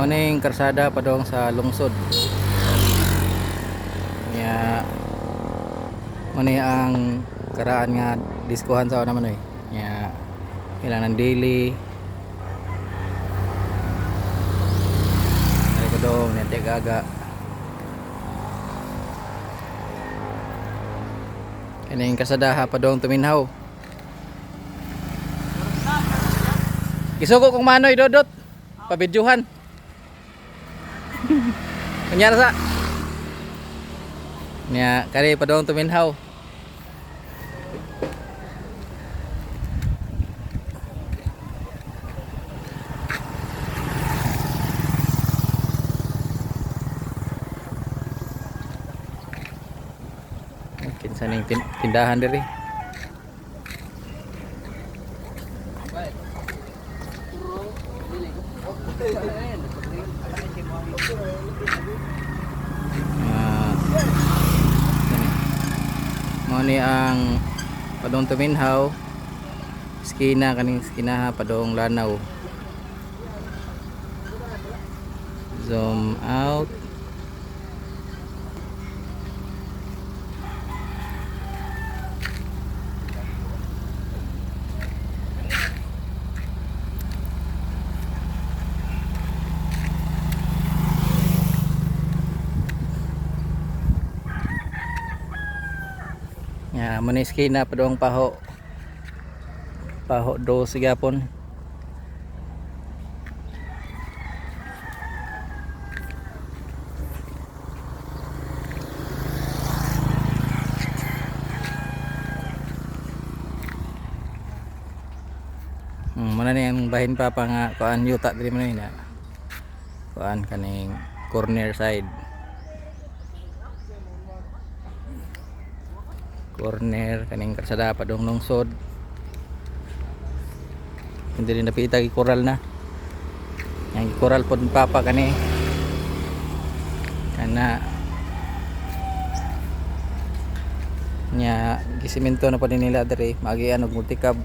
Maning karsada padong sa lungsod. Ya mani ang karaan nga diskuhan sa naman oy. Ya kailangan daily. Ay padong nente gaga. Kaning karsada padong tuminhaw. Gisuko kung manoy dodot. Pabidyuhan. Kunyara sa nya kari padong tuminhaw. Kinsa ning tindahan diri. Mao ni ang padong tuminhaw, skina kaning skina padong lanaw. Zoom out. Ya, maniski na padong paho. Paho do sigapon. Mana ni ang bahin pa nga kuan yuta diri man na. Kuan kaning corner side. Corner kaning karsada padong lungsod. Hindi rin napita koral na. Yang koral pod papa kani. Kana nya gisemento na pa nila diri magi anog multikab.